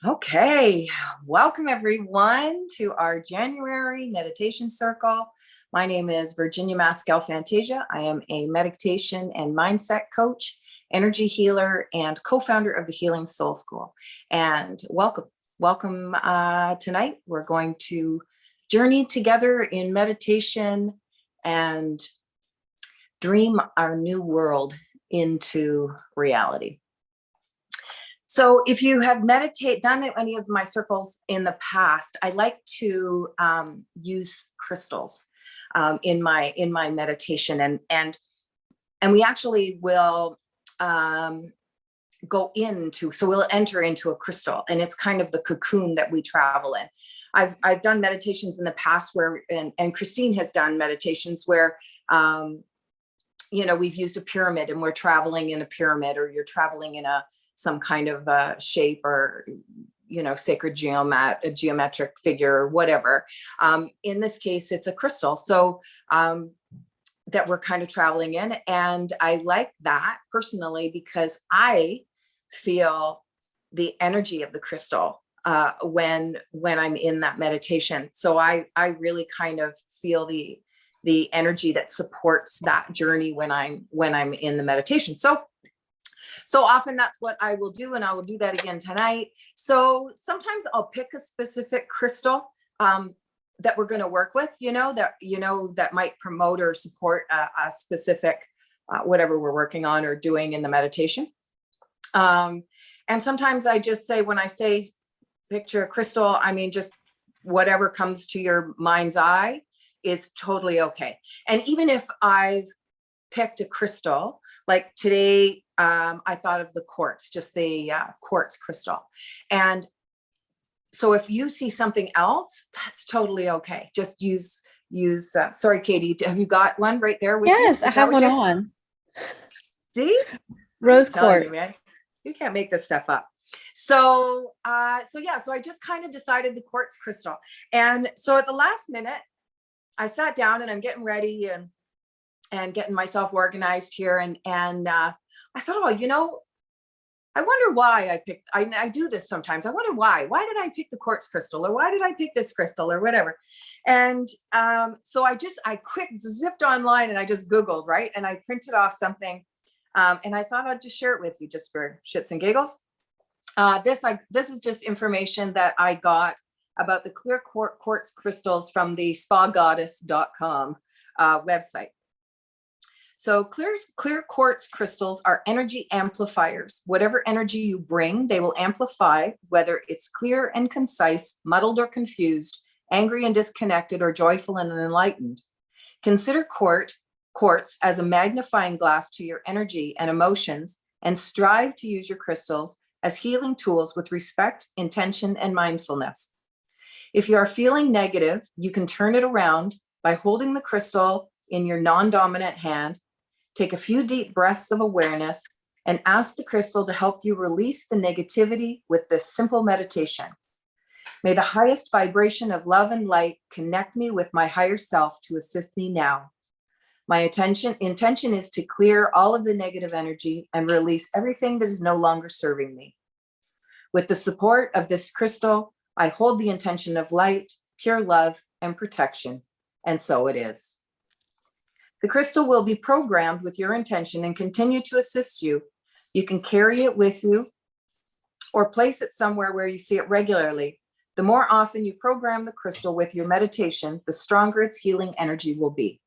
Okay, welcome everyone to our January meditation circle. My name is Virginia Maskell Fantasia. I am a meditation and mindset coach, energy healer, and co-founder of the Healing Soul School. And welcome tonight. We're going to journey together in meditation and dream our new world into reality. So if you have done any of my circles in the past, I like to use crystals in my meditation, and we actually will we'll enter into a crystal, and it's kind of the cocoon that we travel in. I've done meditations in the past where, and Christine has done meditations where we've used a pyramid, and we're traveling in a pyramid, or you're traveling in some kind of shape, or sacred geometric figure, or whatever. In this case, it's a crystal, so that we're kind of traveling in, and I like that personally because I feel the energy of the crystal when I'm in that meditation. So I really kind of feel the energy that supports that journey when I'm in the meditation. So often that's what I will do, and I will do that again tonight. So sometimes I'll pick a specific crystal that we're going to work with, that might promote or support a specific whatever we're working on or doing in the meditation. And sometimes I just say, when I say picture a crystal, I mean just whatever comes to your mind's eye is totally okay. And even if I've picked a crystal, like today, I thought of the quartz, just the quartz crystal. And so if you see something else, that's totally okay. Just use, sorry, Katie, have you got one right there with you? Yes, I have one on. See? Rose quartz. You can't make this stuff up. So I just kind of decided the quartz crystal. And so at the last minute, I sat down and I'm getting ready and getting myself organized here. And I thought, I wonder why I picked, I do this sometimes. I wonder why did I pick the quartz crystal, or why did I pick this crystal, or whatever. And so I quick zipped online and I just Googled, right? And I printed off something. And I thought I'd just share it with you just for shits and giggles. This is just information that I got about the clear quartz crystals from the spagoddess.com website. So clear quartz crystals are energy amplifiers. Whatever energy you bring, they will amplify, whether it's clear and concise, muddled or confused, angry and disconnected, or joyful and enlightened. Consider quartz as a magnifying glass to your energy and emotions, and strive to use your crystals as healing tools with respect, intention, and mindfulness. If you are feeling negative, you can turn it around by holding the crystal in your non-dominant hand. Take a few deep breaths of awareness and ask the crystal to help you release the negativity with this simple meditation. May the highest vibration of love and light connect me with my higher self to assist me now. My intention is to clear all of the negative energy and release everything that is no longer serving me. With the support of this crystal, I hold the intention of light, pure love, and protection, and so it is. The crystal will be programmed with your intention and continue to assist you. You can carry it with you or place it somewhere where you see it regularly. The more often you program the crystal with your meditation, the stronger its healing energy will be.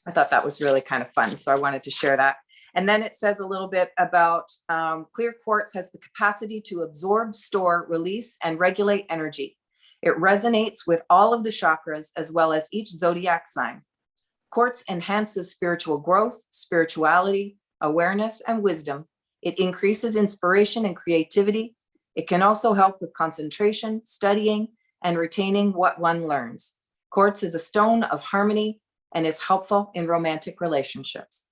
I thought that was really kind of fun, so I wanted to share that. And then it says a little bit about clear quartz has the capacity to absorb, store, release, and regulate energy. It resonates with all of the chakras as well as each zodiac sign. Quartz enhances spiritual growth, spirituality, awareness, and wisdom. It increases inspiration and creativity. It can also help with concentration, studying, and retaining what one learns. Quartz is a stone of harmony and is helpful in romantic relationships.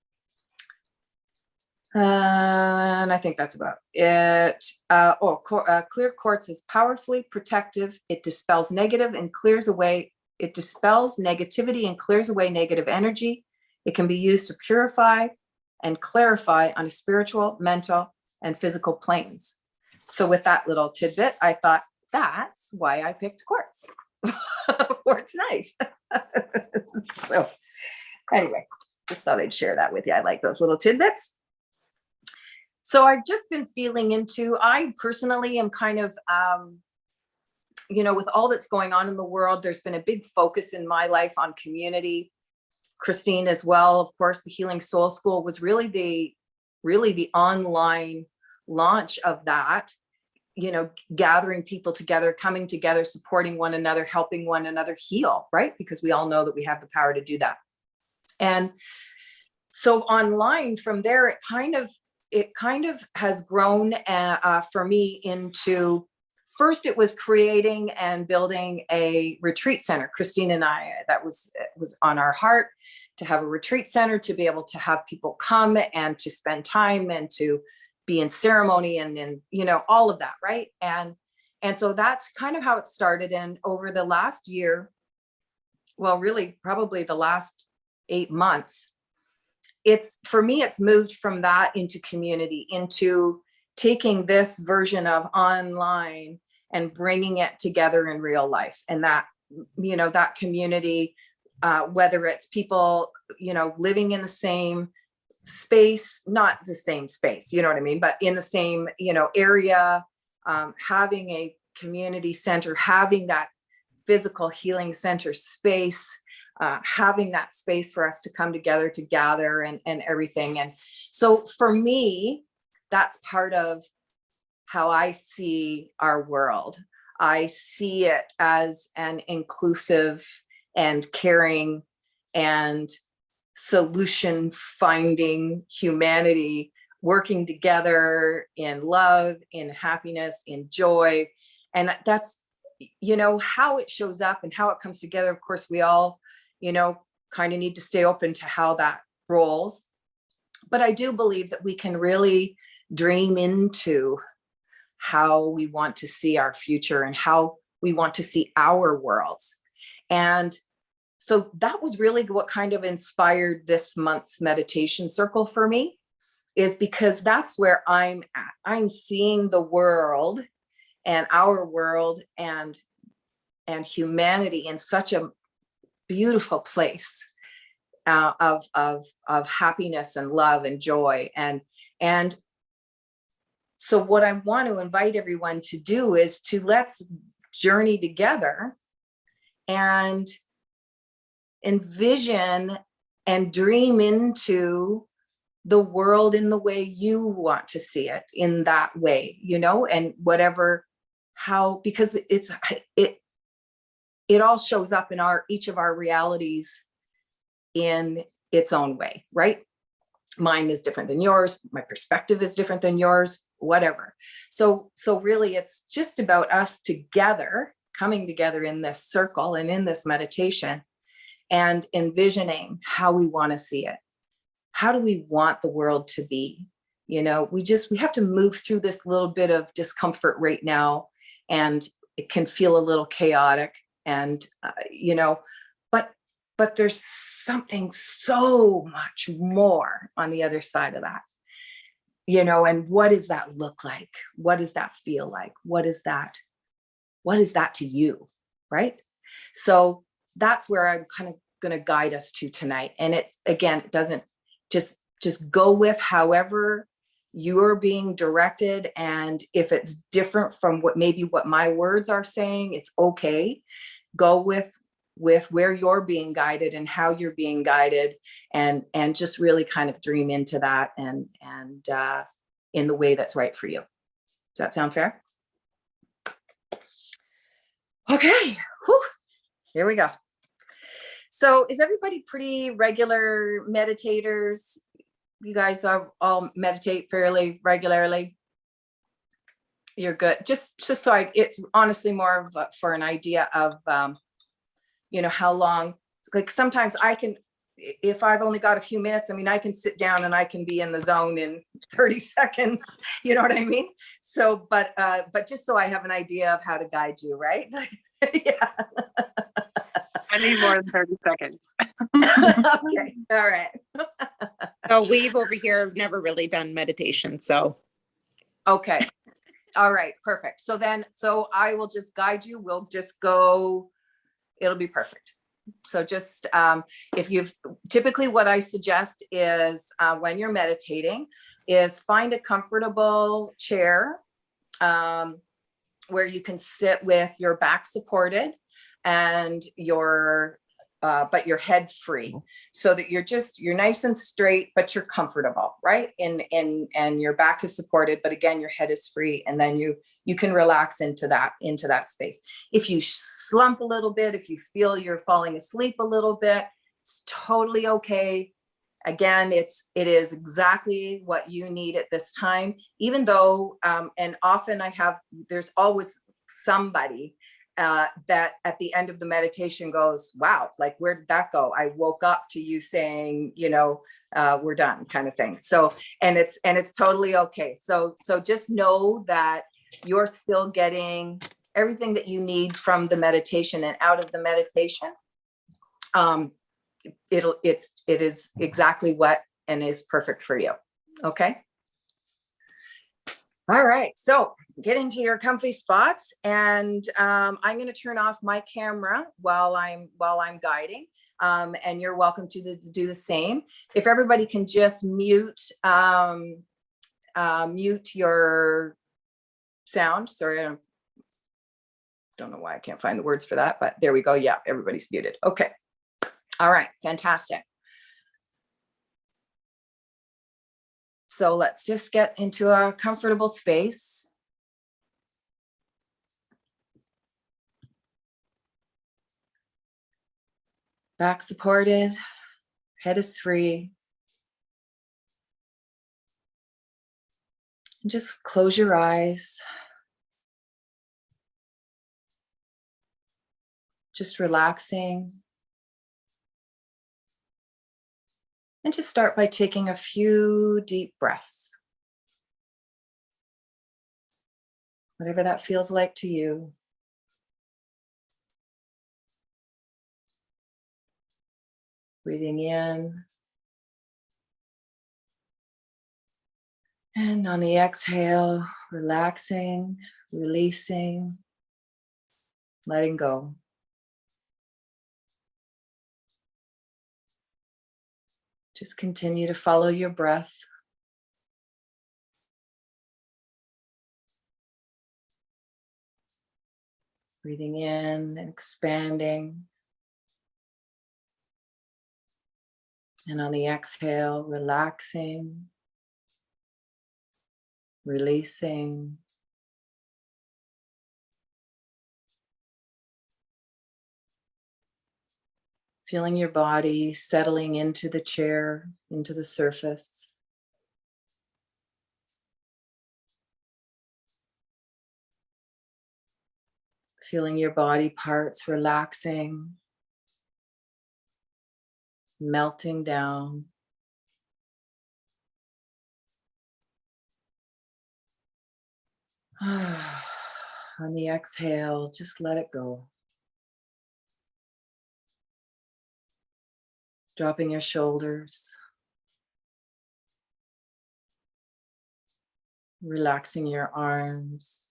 And I think that's about it. Clear quartz is powerfully protective. It dispels negative and clears away. It dispels negativity and clears away negative energy. It can be used to purify and clarify on a spiritual, mental, and physical planes. So with that little tidbit, I thought that's why I picked quartz for tonight. So anyway, just thought I'd share that with you. I like those little tidbits. So I've just been feeling into, I personally am kind of, with all that's going on in the world, there's been a big focus in my life on community. Christine as well, of course, the Healing Soul School was really the online launch of that, gathering people together, coming together, supporting one another, helping one another heal, right? Because we all know that we have the power to do that. And so online from there, it kind of has grown for me into, first it was creating and building a retreat center. Christine and I, that was on our heart, to have a retreat center, to be able to have people come and to spend time and to be in ceremony and all of that, right? And so that's kind of how it started. And over the last year, well, really probably the last 8 months, for me, it's moved from that into community, into taking this version of online and bringing it together in real life. And that, that community, whether it's people, living in the same space, not the same space, you know what I mean, but in the same, area, having a community center, having that physical healing center space, having that space for us to come together to gather and everything. And so for me, that's part of how I see our world. I see it as an inclusive and caring and solution finding humanity working together in love, in happiness, in joy. And that's, how it shows up and how it comes together. Of course, we all, kind of need to stay open to how that rolls. But I do believe that we can really dream into how we want to see our future and how we want to see our worlds. And so that was really what kind of inspired this month's meditation circle for me, is because that's where I'm at. I'm seeing the world and our world and humanity in such a beautiful place of happiness and love and joy. And so what I want to invite everyone to do is to let's journey together and envision and dream into the world in the way you want to see it, in that way, and whatever, because it all shows up in each of our realities in its own way, right? Mine is different than yours. My perspective is different than yours, whatever. So really it's just about us together, coming together in this circle and in this meditation and envisioning how we want to see it. How do we want the world to be? We have to move through this little bit of discomfort right now, and it can feel a little chaotic and, but there's something so much more on the other side of that, and what does that look like? What does that feel like? What is that to you? Right? So that's where I'm kind of going to guide us to tonight. And it doesn't just go with however you're being directed. And if it's different from what my words are saying, it's okay. Go with where you're being guided and how you're being guided, and just really kind of dream into that and in the way that's right for you. Does that sound fair? Okay. Whew. Here we go. So is everybody pretty regular meditators? You guys all meditate fairly regularly? You're good. Just so it's honestly more of for an idea of, how long, like sometimes I can, if I've only got a few minutes, I can sit down and I can be in the zone in 30 seconds, you know what I mean? So, but just so I have an idea of how to guide you, right? Yeah. I need more than 30 seconds. Okay. All right. So we've over here never really done meditation. So. Okay. All right, perfect. So I will just guide you. We'll just go, it'll be perfect. So just, if you've, typically what I suggest is, when you're meditating, is find a comfortable chair, where you can sit with your back supported and but your head free, so that you're nice and straight, but you're comfortable, right? And your back is supported, but again, your head is free. And then you can relax into that space. If you slump a little bit, if you feel you're falling asleep a little bit, it's totally okay. Again, it is exactly what you need at this time, even though, and often there's always somebody that at the end of the meditation goes, wow, like, where did that go? I woke up to you saying, we're done, kind of thing. So, and it's totally okay. So just know that you're still getting everything that you need from the meditation, and out of the meditation, it is exactly what and is perfect for you. Okay. All right, so get into your comfy spots, and I'm going to turn off my camera while I'm guiding, and you're welcome to do the same. If everybody can just mute your sound. Sorry, I don't know why I can't find the words for that, but there we go. Yeah, everybody's muted. Okay. All right, fantastic. So let's just get into a comfortable space. Back supported, head is free. And just close your eyes. Just relaxing. And just start by taking a few deep breaths. Whatever that feels like to you. Breathing in. And on the exhale, relaxing, releasing, letting go. Just continue to follow your breath. Breathing in and expanding. And on the exhale, relaxing, releasing. Feeling your body settling into the chair, into the surface. Feeling your body parts relaxing, melting down. On the exhale, just let it go. Dropping your shoulders. Relaxing your arms.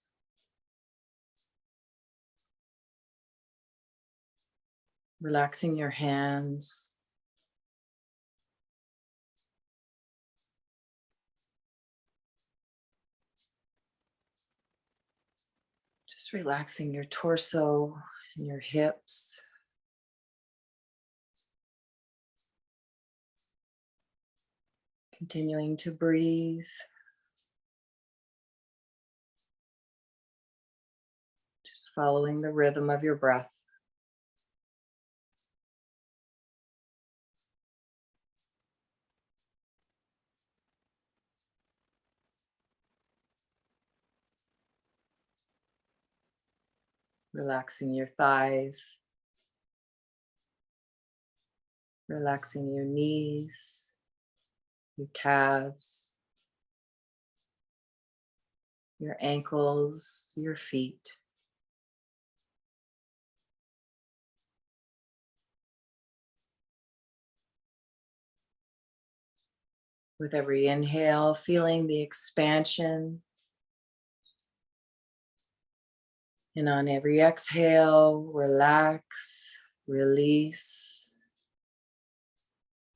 Relaxing your hands. Just relaxing your torso and your hips. Continuing to breathe. Just following the rhythm of your breath. Relaxing your thighs. Relaxing your knees, your calves, your ankles, your feet. With every inhale, feeling the expansion And on every exhale, relax, release,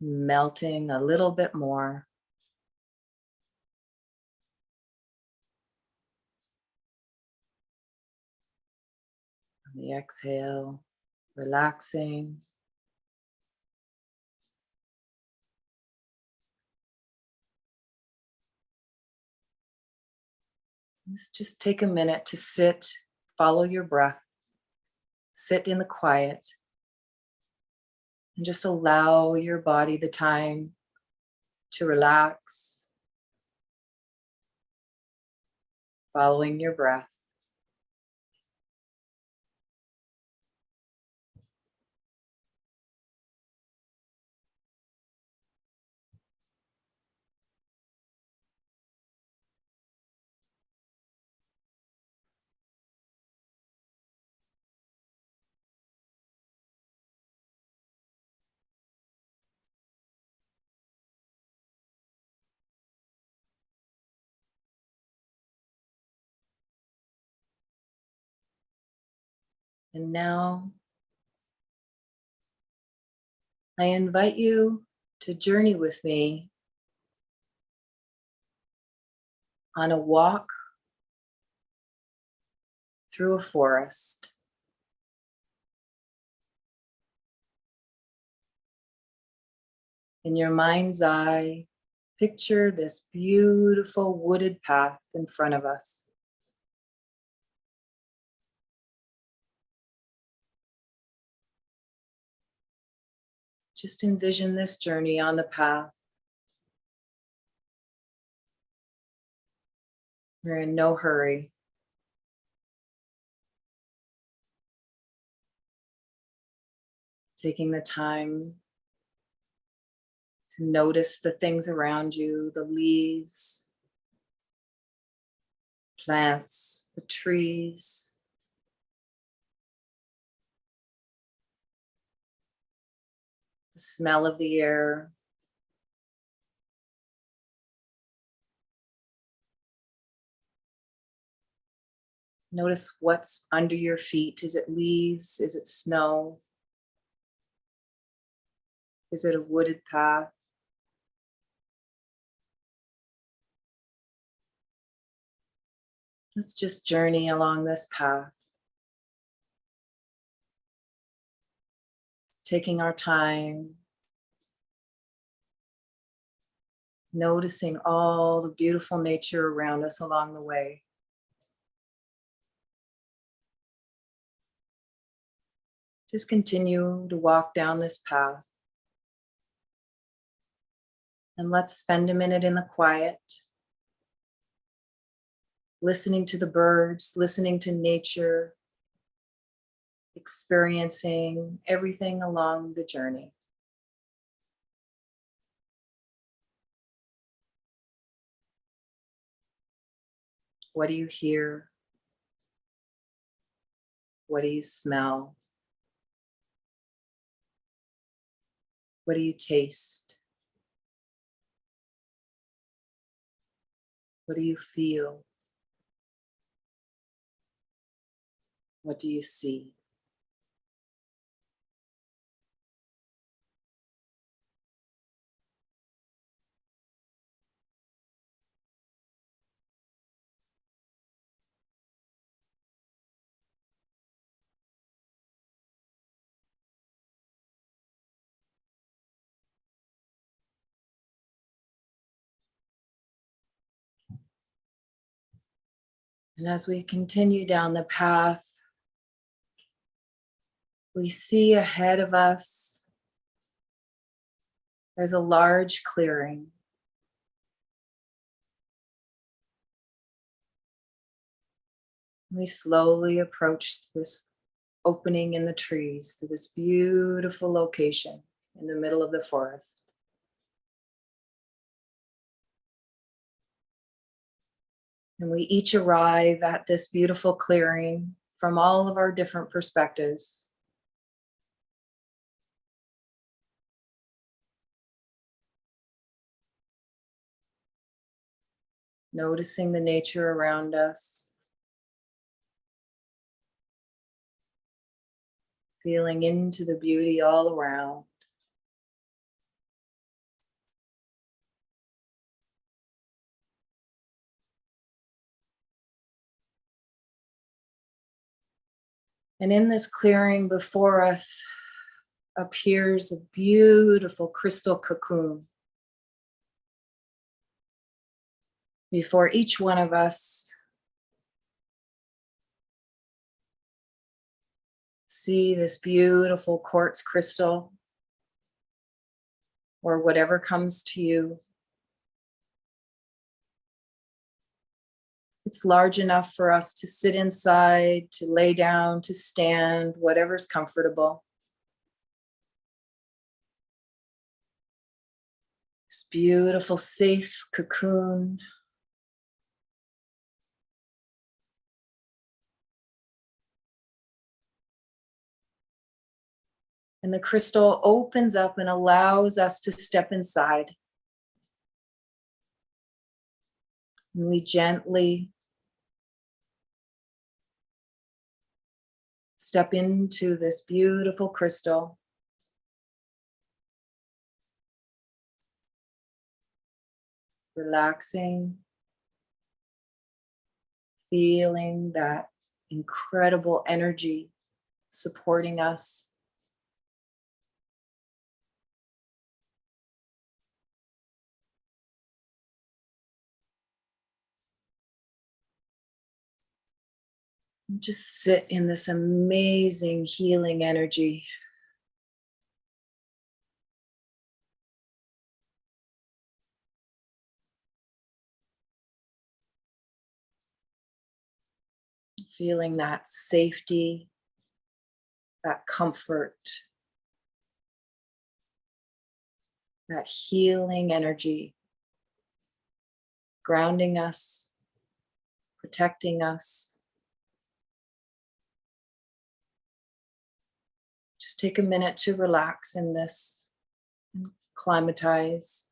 melting a little bit more. On the exhale, relaxing. Let's just take a minute to sit, follow your breath, sit in the quiet, and just allow your body the time to relax, following your breath. And now I invite you to journey with me on a walk through a forest. In your mind's eye, picture this beautiful wooded path in front of us. Just envision this journey on the path. We're in no hurry. Taking the time to notice the things around you, the leaves, plants, the trees. The smell of the air. Notice what's under your feet. Is it leaves? Is it snow? Is it a wooded path? Let's just journey along this path. Taking our time. Noticing all the beautiful nature around us along the way. Just continue to walk down this path. And let's spend a minute in the quiet, listening to the birds, listening to nature, experiencing everything along the journey. What do you hear? What do you smell? What do you taste? What do you feel? What do you see? And as we continue down the path, we see ahead of us, there's a large clearing. We slowly approach this opening in the trees to this beautiful location in the middle of the forest. And we each arrive at this beautiful clearing from all of our different perspectives. Noticing the nature around us. feeling into the beauty all around. And in this clearing before us appears a beautiful crystal cocoon. Before each one of us, see this beautiful quartz crystal, or whatever comes to you. It's large enough for us to sit inside, to lay down, to stand, whatever's comfortable. This beautiful, safe cocoon. And the crystal opens up and allows us to step inside. And we gently step into this beautiful crystal. Relaxing, feeling that incredible energy supporting us. And just sit in this amazing healing energy. Feeling that safety, that comfort, that healing energy, grounding us, protecting us. Just take a minute to relax in this and climatize.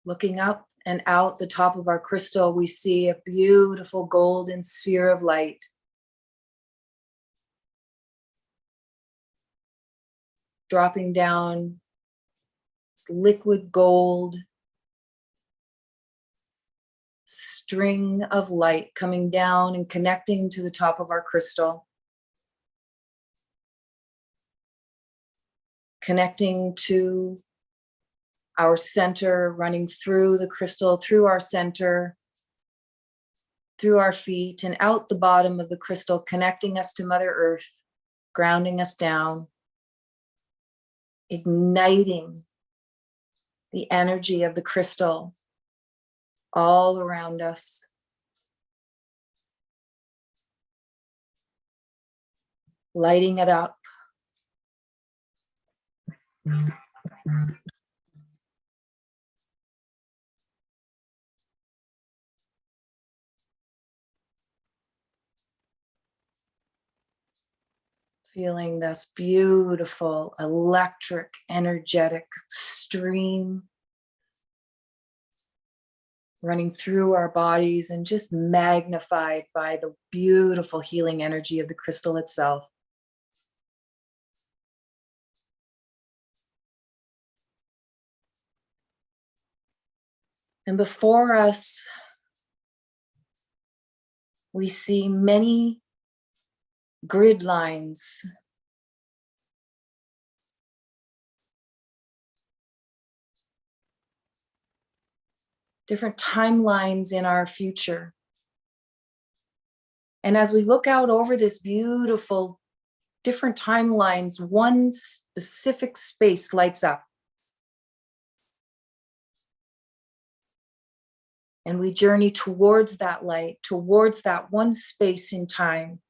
Looking up and out the top of our crystal, we see a beautiful golden sphere of light. Dropping down, this liquid gold string of light coming down and connecting to the top of our crystal. Connecting to our center, running through the crystal, through our center, through our feet, and out the bottom of the crystal, connecting us to Mother Earth, grounding us down, igniting the energy of the crystal all around us. Lighting it up. Feeling this beautiful, electric, energetic stream running through our bodies and just magnified by the beautiful healing energy of the crystal itself. And before us, we see many grid lines. Different timelines in our future. And as we look out over this beautiful, different timelines, one specific space lights up. And we journey towards that light, towards that one space in time.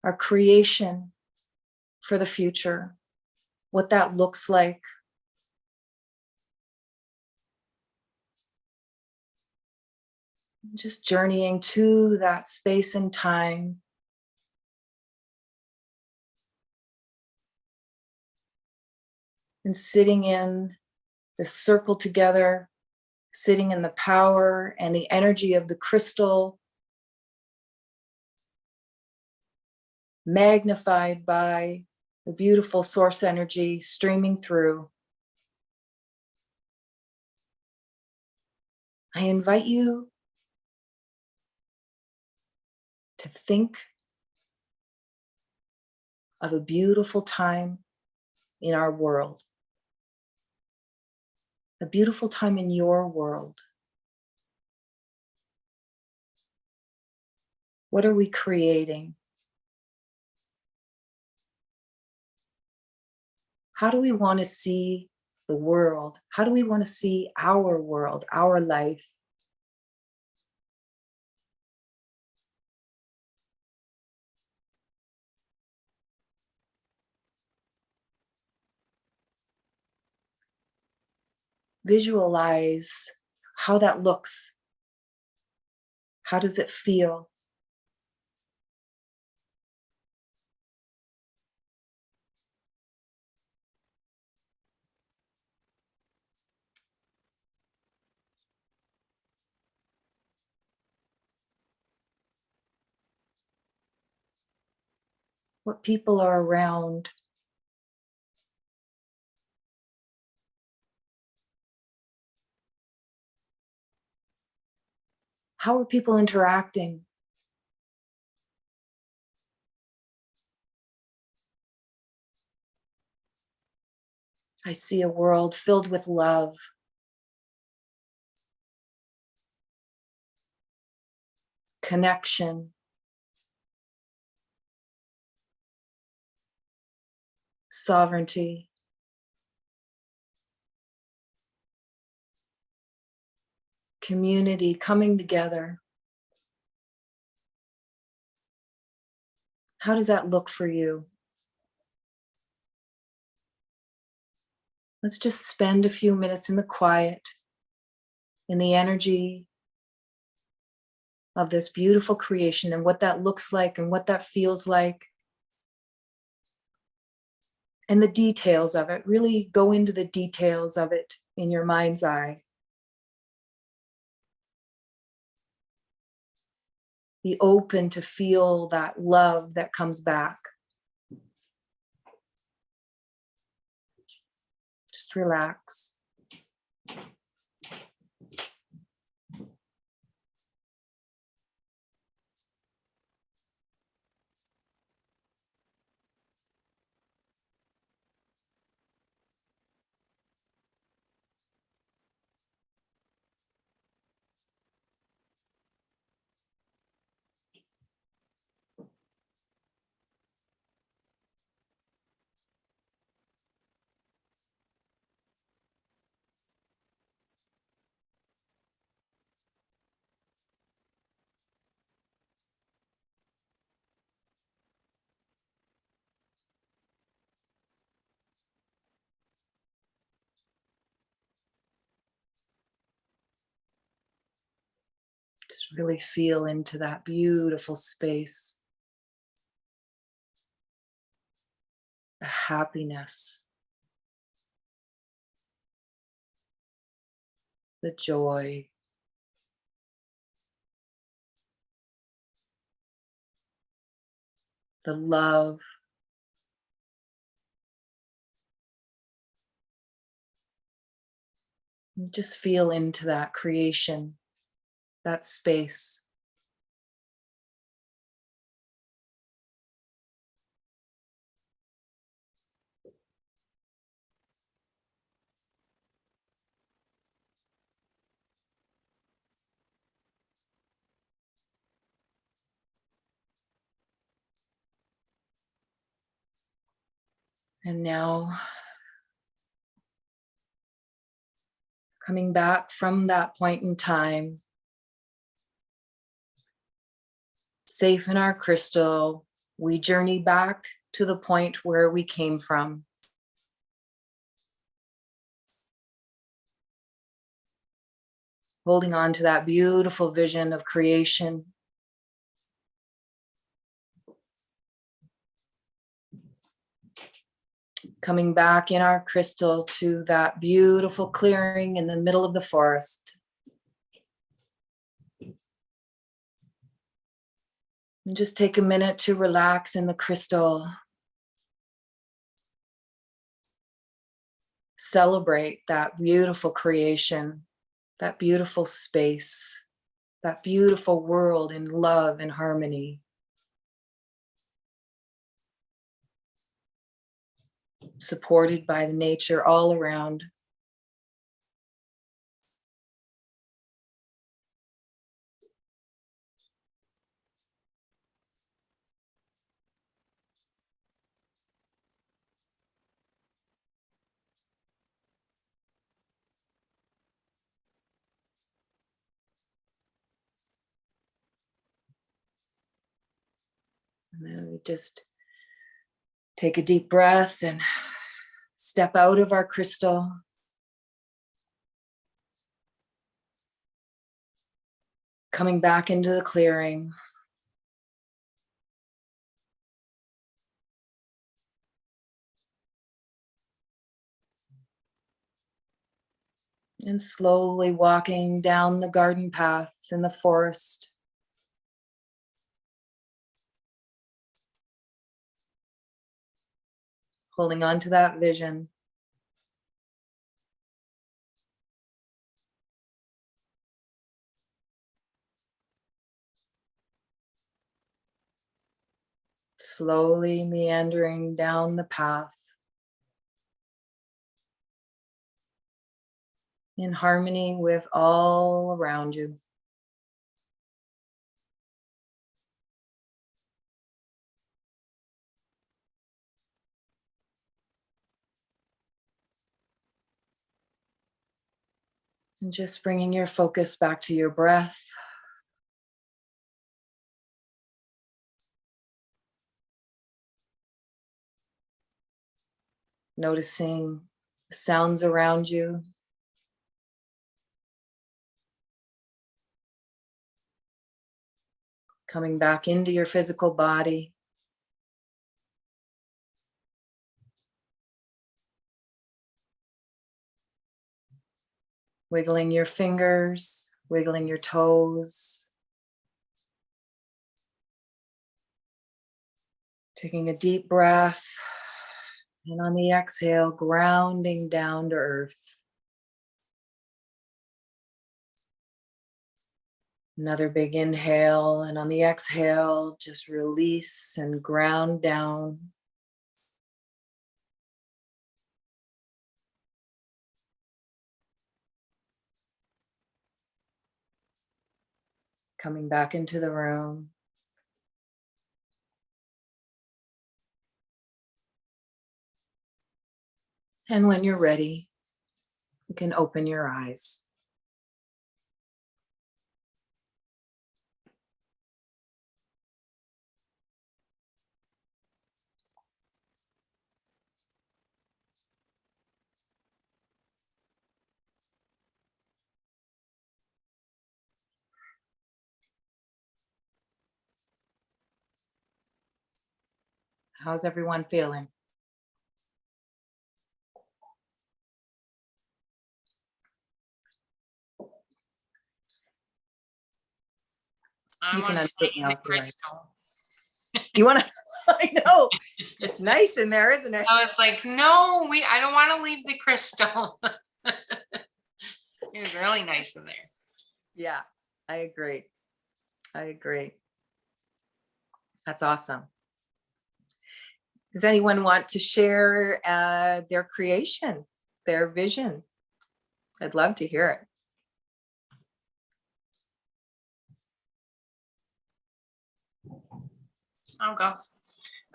Our creation for the future, what that looks like, Just journeying to that space and time. And sitting in this circle together, sitting in the power and the energy of the crystal, magnified by the beautiful source energy streaming through. I invite you to think of a beautiful time in our world, a beautiful time in your world. What are we creating? How do we want to see the world? How do we want to see our world, our life? Visualize how that looks. How does it feel? What people are around? How are people interacting? I see a world filled with love, connection, sovereignty, community coming together. How does that look for you? Let's just spend a few minutes in the quiet, in the energy of this beautiful creation and what that looks like and what that feels like. And the details of it. Really go into the details of it in your mind's eye. Be open to feel that love that comes back. Just relax. Just really feel into that beautiful space. The happiness. The joy. The love. And just feel into that creation, that space. And now, coming back from that point in time, safe in our crystal, we journey back to the point where we came from. holding on to that beautiful vision of creation. Coming back in our crystal to that beautiful clearing in the middle of the forest. And just take a minute to relax in the crystal. Celebrate that beautiful creation, that beautiful space, that beautiful world in love and harmony. Supported by the nature all around. And then we just take a deep breath and step out of our crystal. Coming back into the clearing. And slowly walking down the garden path in the forest. Holding on to that vision. Slowly meandering down the path. In harmony with all around you. And just bringing your focus back to your breath. Noticing the sounds around you. Coming back into your physical body. Wiggling your fingers, wiggling your toes. Taking a deep breath. And on the exhale, grounding down to earth. Another big inhale, and on the exhale, just release and ground down. Coming back into the room. And when you're ready, you can open your eyes. How's everyone feeling? You can unfit me off the right. You want to? I know. It's nice in there, isn't it? I was like, no, I don't want to leave the crystal. It was really nice in there. Yeah, I agree. I agree. That's awesome. Does anyone want to share their creation, their vision? I'd love to hear it. I'll go.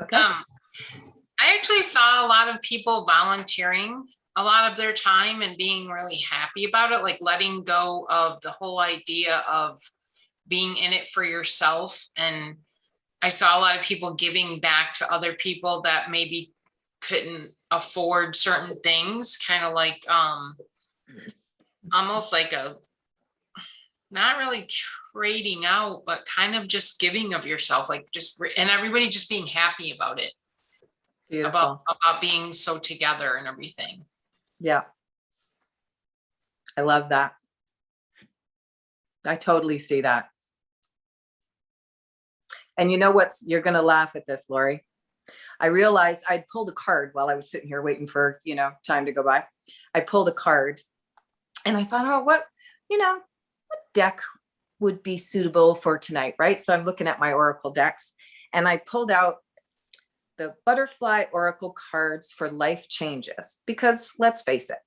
Okay. I actually saw a lot of people volunteering a lot of their time and being really happy about it, like letting go of the whole idea of being in it for yourself. And I saw a lot of people giving back to other people that maybe couldn't afford certain things, kind of like almost like a not really trading out, but kind of just giving of yourself, like and everybody just being happy about it, Beautiful. about being so together and everything. Yeah. I love that. I totally see that. And you know what's, you're going to laugh at this, Lori. I realized I'd pulled a card while I was sitting here waiting for, time to go by. I pulled a card and I thought, oh, what deck would be suitable for tonight, right? So I'm looking at my Oracle decks and I pulled out the Butterfly Oracle cards for life changes, because let's face it,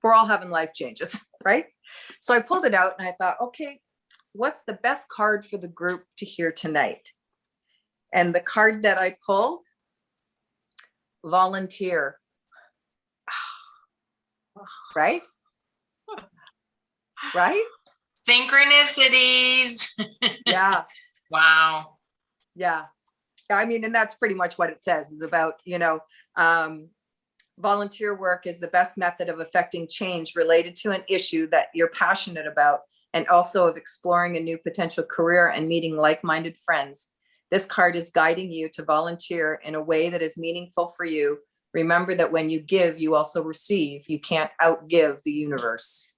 we're all having life changes, right? So I pulled it out and I thought, okay, what's the best card for the group to hear tonight? And the card that I pulled, volunteer. Right? Right? Synchronicities. Yeah. Wow. Yeah. I mean, and that's pretty much what it says, is about, volunteer work is the best method of affecting change related to an issue that you're passionate about, and also of exploring a new potential career and meeting like-minded friends. This card is guiding you to volunteer in a way that is meaningful for you. Remember that when you give, you also receive. You can't outgive the universe.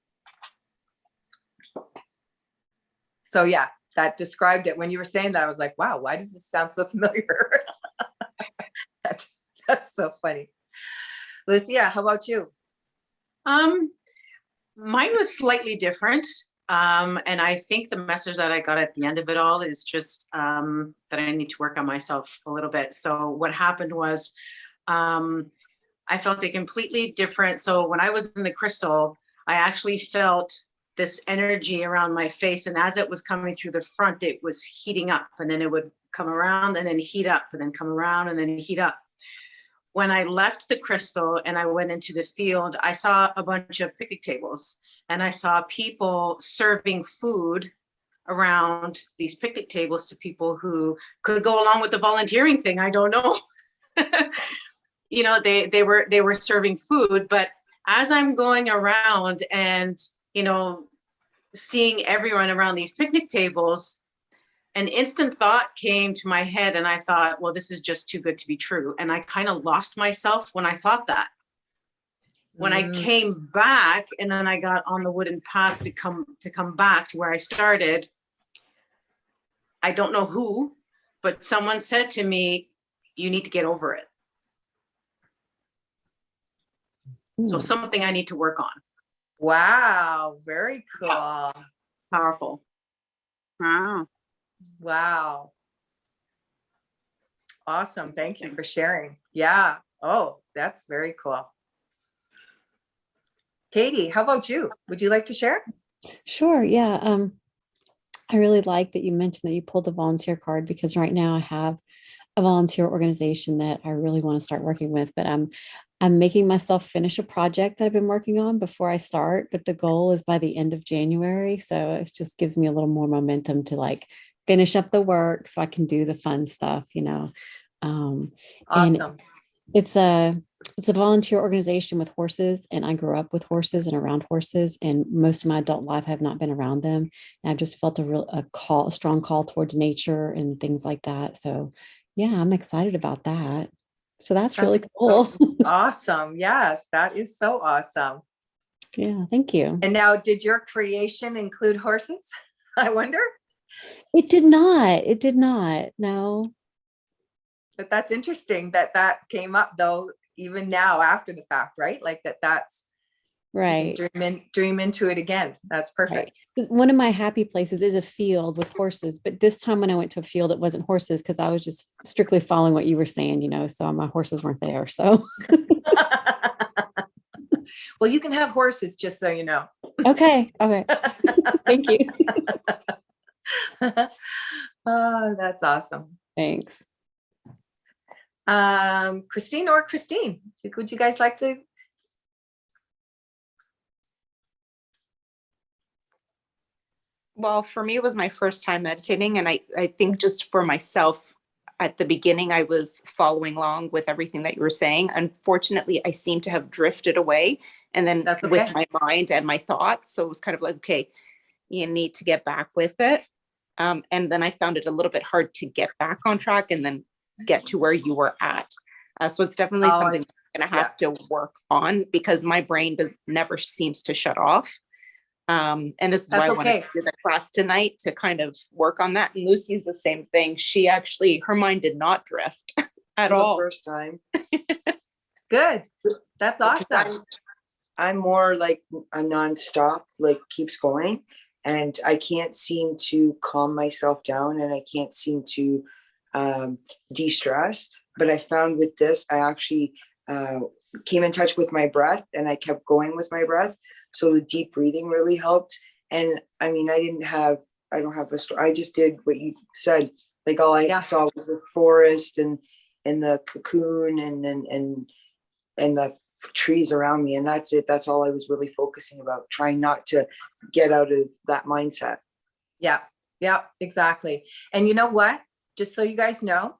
So yeah, that described it. When you were saying that, I was like, wow, why does this sound so familiar? That's so funny. Lucia, how about you? Mine was slightly different. And I think the message that I got at the end of it all is just that I need to work on myself a little bit. So what happened was I felt a completely different. So when I was in the crystal, I actually felt this energy around my face. And as it was coming through the front, it was heating up, and then it would come around and then heat up and then come around and then heat up. When I left the crystal and I went into the field, I saw a bunch of picnic tables. And I saw people serving food around these picnic tables to people who could go along with the volunteering thing. I don't know. They were serving food. But as I'm going around and, seeing everyone around these picnic tables, an instant thought came to my head and I thought, well, this is just too good to be true. And I kind of lost myself when I thought that. When I came back and then I got on the wooden path to come back to where I started, I don't know who, but someone said to me, you need to get over it. So something I need to work on. Wow, very cool. Powerful. Wow. Awesome. Thank you for sharing. Yeah. Oh, that's very cool. Katie, how about you? Would you like to share? Sure. Yeah. I really like that you mentioned that you pulled the volunteer card, because right now I have a volunteer organization that I really want to start working with, but I'm making myself finish a project that I've been working on before I start, but the goal is by the end of January. So it just gives me a little more momentum to finish up the work so I can do the fun stuff, Awesome. And it's a volunteer organization with horses, and I grew up with horses and around horses, and most of my adult life I have not been around them. And I've just felt a strong call towards nature and things like that. So yeah, I'm excited about that. So that's really cool. So awesome. Yes, that is so awesome. Yeah, thank you. And now, did your creation include horses? I wonder. It did not. It did not. No. But that's interesting that came up, though, even now after the fact, right? Like that's right. Dream into it again. That's perfect. Right. One of my happy places is a field with horses, but this time when I went to a field, it wasn't horses, because I was just strictly following what you were saying, so my horses weren't there. So well, you can have horses, just so you know. Okay. Thank you. Oh, that's awesome. Thanks. Christine, would you guys like to? Well, for me, it was my first time meditating. And I think just for myself, at the beginning, I was following along with everything that you were saying. Unfortunately, I seem to have drifted away. And then That's okay. with my mind and my thoughts. So it was kind of like, okay, you need to get back with it. And then I found it a little bit hard to get back on track and then get to where you were at. So it's definitely something I'm going to have to work on, because my brain never seems to shut off. And this is why I wanted to do the class tonight, to kind of work on that. And Lucy's the same thing. She actually, her mind did not drift at all. First time. Good. That's awesome. I'm more like a nonstop, like keeps going, and I can't seem to calm myself down, and I can't seem to de-stress. But I found with this, I actually came in touch with my breath, and I kept going with my breath. So the deep breathing really helped. And I mean, I don't have a story. I just did what you said. Like all I saw was the forest and the cocoon and the trees around me. And that's it. That's all I was really focusing about, trying not to get out of that mindset. Yeah. Yeah, exactly. And you know what? Just so you guys know,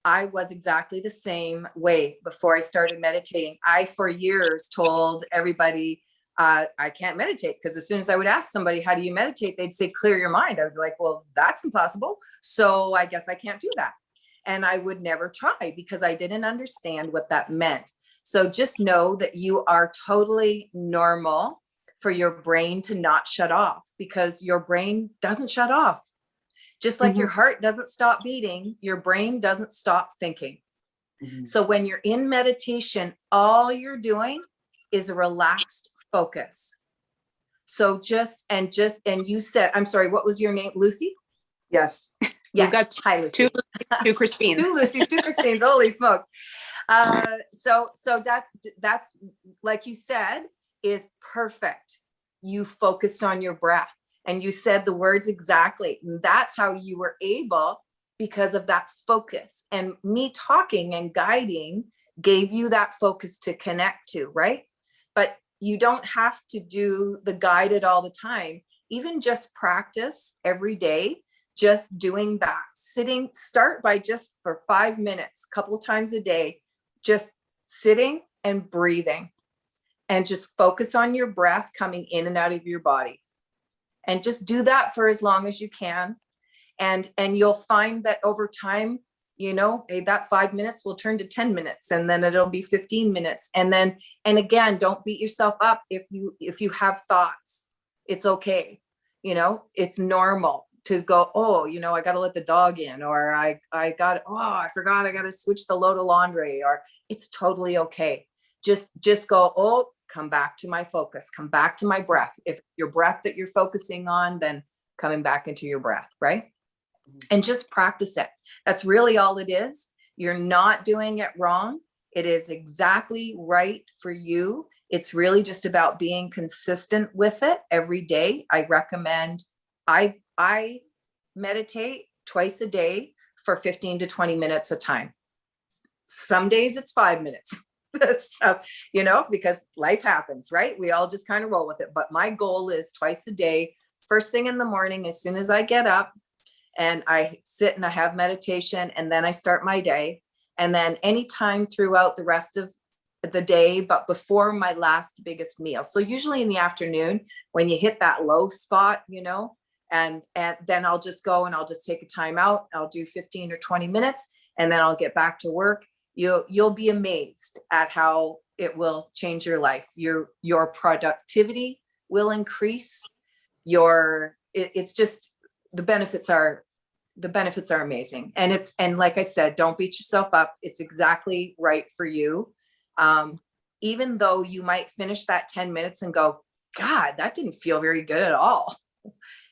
I was exactly the same way before I started meditating. I, for years, told everybody, I can't meditate, because as soon as I would ask somebody, how do you meditate? They'd say, clear your mind. I would be like, well, that's impossible. So I guess I can't do that. And I would never try, because I didn't understand what that meant. So just know that you are totally normal for your brain to not shut off, because your brain doesn't shut off. Just like your heart doesn't stop beating, your brain doesn't stop thinking. So when you're in meditation, all you're doing is a relaxed focus. So and you said, I'm sorry, what was your name? Lucy? Yes. You've got Hi, Lucy. two Christines. Two Lucys, two Christines, holy smokes. So that's like you said, is perfect. You focused on your breath and you said the words exactly. And that's how you were able, because of that focus, and me talking and guiding gave you that focus to connect to, right? But you don't have to do the guided all the time. Even just practice every day, just doing that. Start by just for 5 minutes, a couple of times a day, just sitting and breathing, and just focus on your breath coming in and out of your body. And just do that for as long as you can. And you'll find that over time, that 5 minutes will turn to 10 minutes, and then it'll be 15 minutes. And again, don't beat yourself up if you have thoughts. It's okay. It's normal to go, I got to let the dog in, or I forgot I got to switch the load of laundry, or it's totally okay. Just go, come back to my focus, come back to my breath. If your breath that you're focusing on, then coming back into your breath, right? And just practice it. That's really all it is. You're not doing it wrong. It is exactly right for you. It's really just about being consistent with it every day. I recommend, I meditate twice a day for 15 to 20 minutes a time. Some days it's 5 minutes. So, because life happens, right? We all just kind of roll with it. But my goal is twice a day, first thing in the morning, as soon as I get up, and I sit and I have meditation, and then I start my day. And then anytime throughout the rest of the day, but before my last biggest meal. So usually in the afternoon, when you hit that low spot, and then I'll just go and I'll just take a time out. I'll do 15 or 20 minutes, and then I'll get back to work. You'll be amazed at how it will change your life. Your productivity will increase. It's just, the benefits are amazing. And like I said, don't beat yourself up. It's exactly right for you. Even though you might finish that 10 minutes and go, God, that didn't feel very good at all.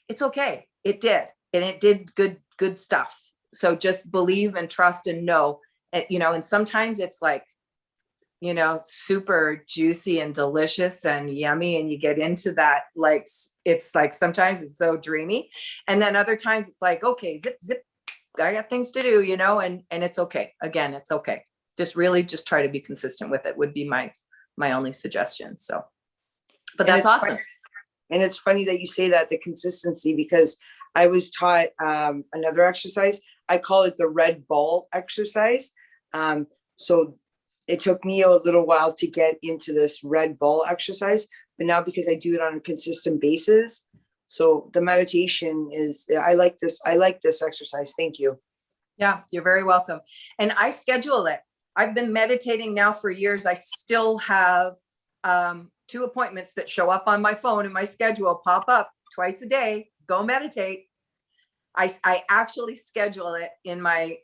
It's okay. It did. And it did good stuff. So just believe and trust and know, and sometimes it's like, super juicy and delicious and yummy. And you get into that, like, it's like, sometimes it's so dreamy. And then other times it's like, okay, zip, zip, I got things to do, and it's okay. Again, it's okay. Just really just try to be consistent with it would be my only suggestion. So, but that's awesome. Funny. And it's funny that you say that, the consistency, because I was taught another exercise. I call it the red ball exercise. So it took me a little while to get into this red ball exercise, but now because I do it on a consistent basis, So the meditation is, I like this exercise. Thank you. Yeah, you're very welcome. And I schedule it. I've been meditating now for years. I still have 2 appointments that show up on my phone and my schedule, pop up twice a day, go meditate. I actually schedule it in my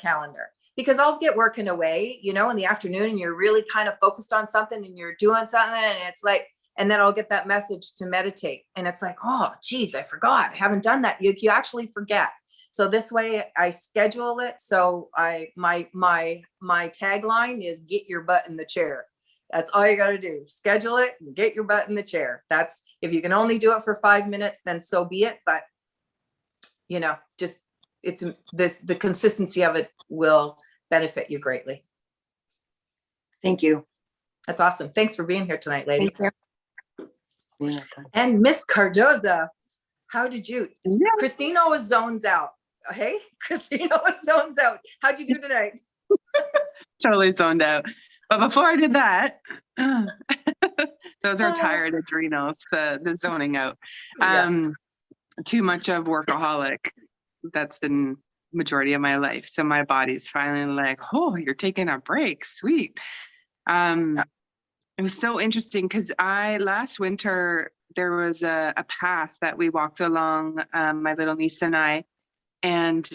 calendar, because I'll get working away, in the afternoon, and you're really kind of focused on something and you're doing something, and it's like, and then I'll get that message to meditate, and it's like, oh geez, I forgot, I haven't done that. You actually forget. So this way I schedule it. So my tagline is get your butt in the chair. That's all you got to do. Schedule it and get your butt in the chair. That's, if you can only do it for 5 minutes, then so be it. But just the consistency of it will benefit you greatly. Thank you. That's awesome. Thanks for being here tonight, ladies. Thank Yeah. And Miss Cardoza, how did you? Yeah. Christina always zones out. Hey, Christina always zones out. How'd you do tonight? Totally zoned out. But before I did that, those are tired adrenals, the zoning out. Too much of workaholic. That's been majority of my life. So my body's finally like, oh, you're taking a break. Sweet. It was so interesting because last winter, there was a path that we walked along, my little niece and I, and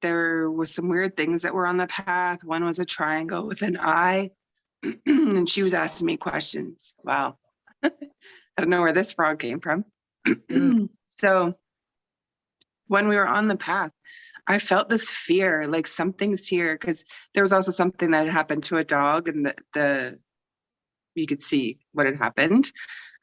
there was some weird things that were on the path. One was a triangle with an eye, and she was asking me questions. Wow. I don't know where this frog came from. So when we were on the path, I felt this fear, like something's here, because there was also something that had happened to a dog, and you could see what had happened.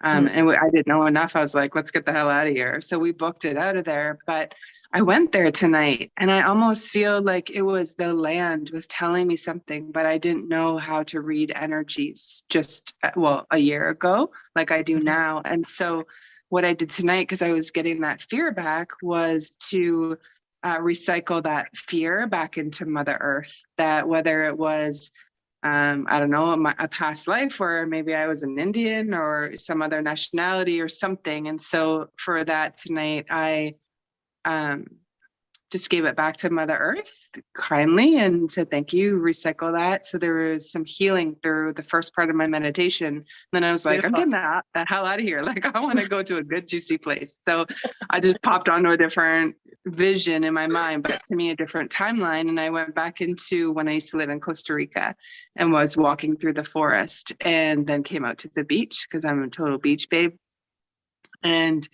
And I didn't know enough. I was like, let's get the hell out of here. So we booked it out of there. But I went there tonight, and I almost feel like it was the land was telling me something, but I didn't know how to read energies just, a year ago, like I do now. And so what I did tonight, because I was getting that fear back, was to recycle that fear back into Mother Earth. That whether it was, I don't know, a past life where maybe I was an Indian or some other nationality or something. And so for that tonight, I just gave it back to Mother Earth kindly and said, thank you, recycle that. So there was some healing through the first part of my meditation. And then I was like, Beautiful. I'm getting the hell out of here. Like, I want to go to a good, juicy place. So I just popped onto a different vision in my mind, but to me, a different timeline. And I went back into when I used to live in Costa Rica and was walking through the forest, and then came out to the beach because I'm a total beach babe. And,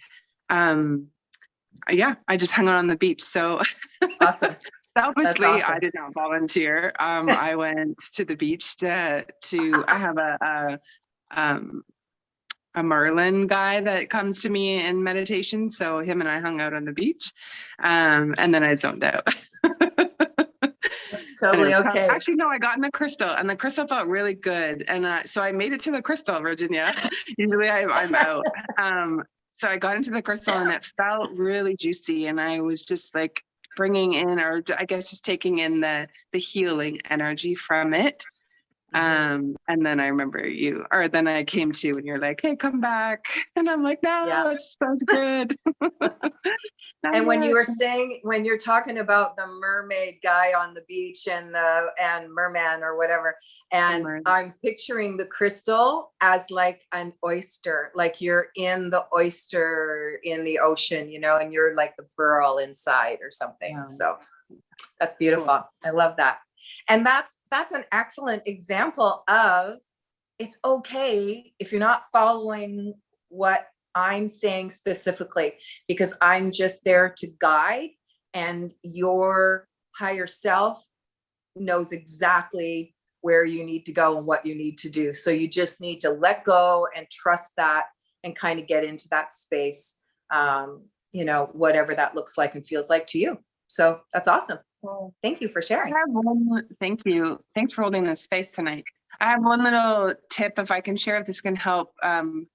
I just hung out on the beach. So Awesome. selfishly, That's awesome. I did not volunteer. I went to the beach I have a Merlin guy that comes to me in meditation. So him and I hung out on the beach. And then I zoned out. That's totally okay. Actually, no, I got in the crystal, and the crystal felt really good. And so I made it to the crystal, Virginia. Usually I'm out. So I got into the crystal, and it felt really juicy. And I was just like bringing in, or I guess just taking in the healing energy from it. And then I remember then I came to, and you're like, hey, come back. And I'm like, no, it sounds good. And when you're talking about the mermaid guy on the beach and merman or whatever, and I'm picturing the crystal as like an oyster, like you're in the oyster in the ocean, and you're like the pearl inside or something. Yeah. So that's beautiful. Cool. I love that. And that's an excellent example of, it's okay if you're not following what I'm saying specifically, because I'm just there to guide, and your higher self knows exactly where you need to go and what you need to do. So you just need to let go and trust that, and kind of get into that space, whatever that looks like and feels like to you. So that's awesome. Well, thank you for sharing. Thank you. Thanks for holding this space tonight. I have one little tip, if I can share, if this can help,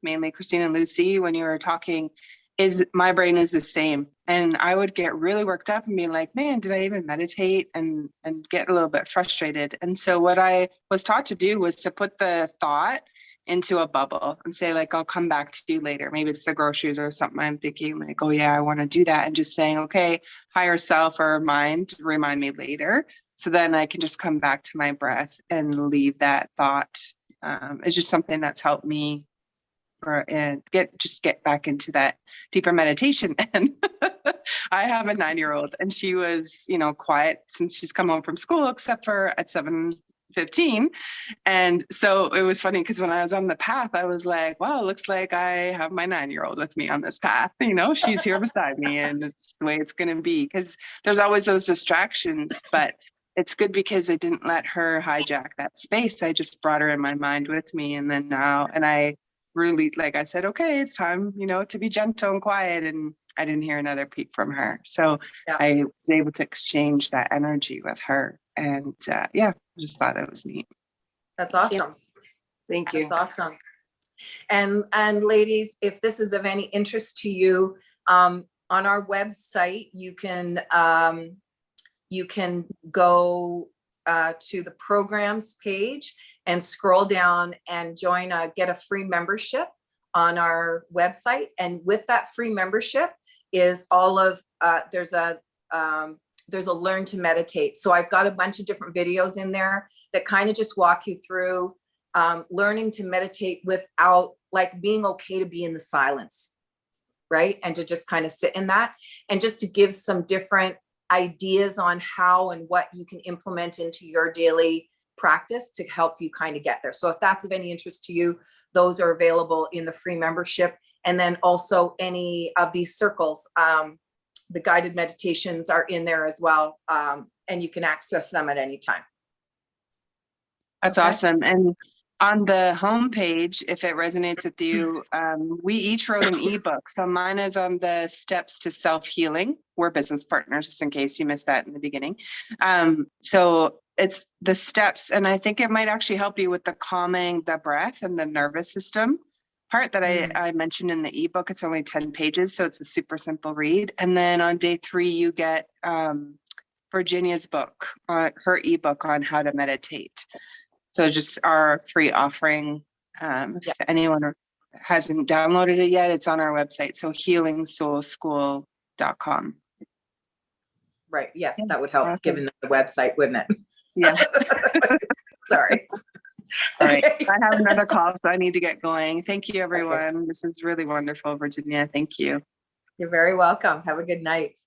mainly Christine and Lucy, when you were talking, is my brain is the same. And I would get really worked up and be like, man, did I even meditate? And get a little bit frustrated. And so what I was taught to do was to put the thought into a bubble and say like, I'll come back to you later. Maybe it's the groceries or something. I'm thinking like, oh yeah, I want to do that. And just saying, okay, higher self or mind, remind me later. So then I can just come back to my breath and leave that thought. It's just something that's helped me and get back into that deeper meditation. And I have a 9-year-old and she was, quiet since she's come home from school, except for at 7:15. And so it was funny because when I was on the path, I was like, wow, it looks like I have my 9-year-old with me on this path. She's here beside me and it's the way it's going to be, because there's always those distractions, but it's good because I didn't let her hijack that space. I just brought her in my mind with me. And then now, and I really, like I said, okay, it's time, to be gentle and quiet. And I didn't hear another peep from her. So Yeah. I was able to exchange that energy with her. And I just thought it was neat. That's awesome. Thank you. That's awesome. And ladies, if this is of any interest to you, on our website, you can go to the programs page and scroll down and get a free membership on our website. And with that free membership is all of, there's a learn to meditate. So I've got a bunch of different videos in there that kind of just walk you through learning to meditate without, like, being okay to be in the silence, right? And to just kind of sit in that, and just to give some different ideas on how and what you can implement into your daily practice to help you kind of get there. So if that's of any interest to you, those are available in the free membership. And then also any of these circles, the guided meditations are in there as well. And you can access them at any time. That's Okay. awesome. And on the homepage, if it resonates with you, we each wrote an ebook. So mine is on the steps to self-healing. We're business partners, just in case you missed that in the beginning. So it's the steps, and I think it might actually help you with the calming the breath and the nervous system part that I mentioned in the ebook. It's only 10 pages, so it's a super simple read. And then on day 3, you get Virginia's book, her ebook on how to meditate. So just our free offering. If anyone hasn't downloaded it yet, it's on our website. So healingsoulschool.com. Right. Yes, that would help, given the website, wouldn't it? Yeah. Sorry. All right. I have another call, so I need to get going. Thank you, everyone. Okay. This is really wonderful, Virginia. Thank you. You're very welcome. Have a good night.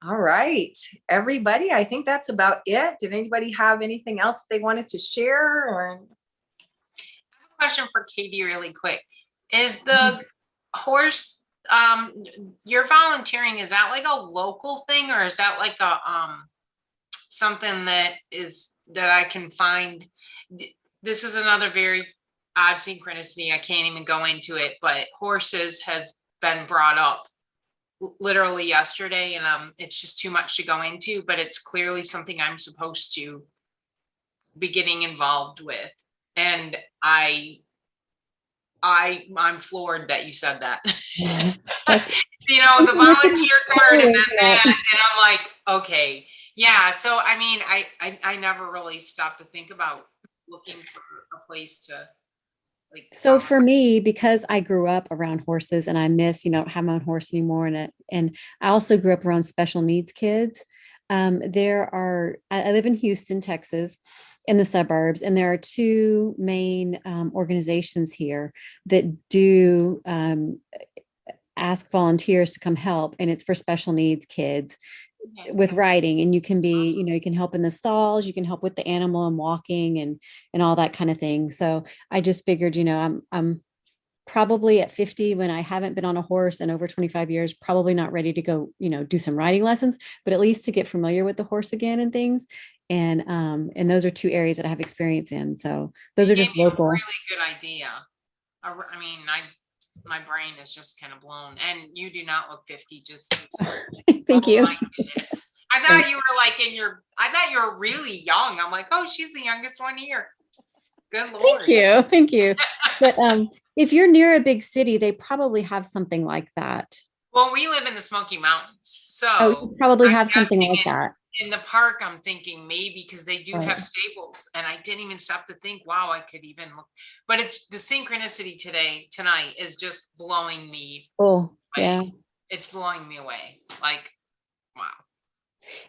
All right, everybody. I think that's about it. Did anybody have anything else they wanted to share? Or? I have a question for Katie really quick. Is the horse, you're volunteering, is that like a local thing, or is that like a something that I can find? This is another very odd synchronicity. I can't even go into it, but horses has been brought up literally yesterday, and it's just too much to go into, but it's clearly something I'm supposed to be getting involved with. And I'm floored that you said that. The volunteer card and then that, and I'm like, okay, yeah. So I mean, I never really stopped to think about looking for a place to. So for me, because I grew up around horses and I miss, don't have my own horse anymore. And I also grew up around special needs kids. I live in Houston, Texas, in the suburbs, and there are 2 main organizations here that do ask volunteers to come help. And it's for special needs kids with riding, and you can be, you can help in the stalls, you can help with the animal and walking and all that kind of thing. So I just figured, I'm probably at 50 when I haven't been on a horse in over 25 years, probably not ready to go, do some riding lessons, but at least to get familiar with the horse again and things. And those are 2 areas that I have experience in. So those are just local. Really good idea. I mean, my brain is just kind of blown, and you do not look 50. Just thank you. My goodness. I thought you were like I thought you were really young. I'm like, oh, she's the youngest one here. Good Lord. Thank you. But if you're near a big city, they probably have something like that. Well, we live in the Smoky Mountains, so you probably have something like that. in the park, I'm thinking maybe because they do Right. have stables, and I didn't even stop to think, wow, I could even look. But it's the synchronicity tonight is just blowing me Oh, yeah. away. It's blowing me away. Like, wow.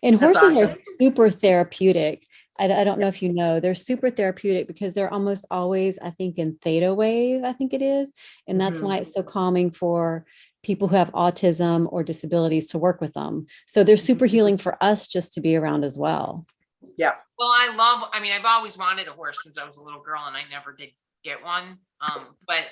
And That's horses are awesome. super therapeutic. I don't know if you know, they're super therapeutic because they're almost always, I think, in theta wave, I think it is. And that's Mhm. why it's so calming for people who have autism or disabilities to work with them. So they're super healing for us just to be around as well. Yeah. Well, I mean, I've always wanted a horse since I was a little girl, and I never did get one. But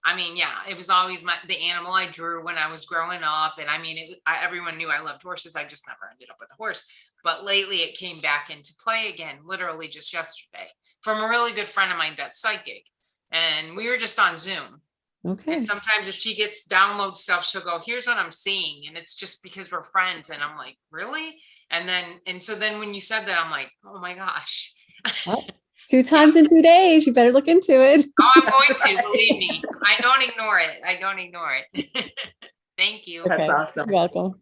I mean, yeah, it was always the animal I drew when I was growing up. And I mean, everyone knew I loved horses. I just never ended up with a horse. But lately it came back into play again, literally just yesterday, from a really good friend of mine that's psychic. And we were just on Zoom. Okay. And sometimes if she gets download stuff, she'll go, here's what I'm seeing. And it's just because we're friends. And I'm like, really? And so then when you said that, I'm like, oh my gosh. Well, 2 times in 2 days. You better look into it. Oh, I'm going to, believe me. I don't ignore it. I don't ignore it. Thank you. That's Okay. awesome. You're welcome.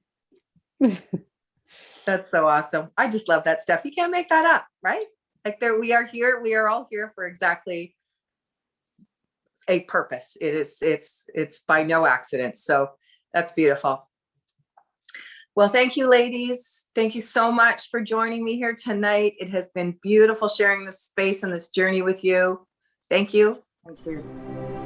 That's so awesome. I just love that stuff. You can't make that up, right? Like we are all here for exactly a purpose. It's by no accident. So that's beautiful. Well, thank you, ladies. Thank you so much for joining me here tonight. It has been beautiful sharing this space and this journey with you. Thank you. Thank you.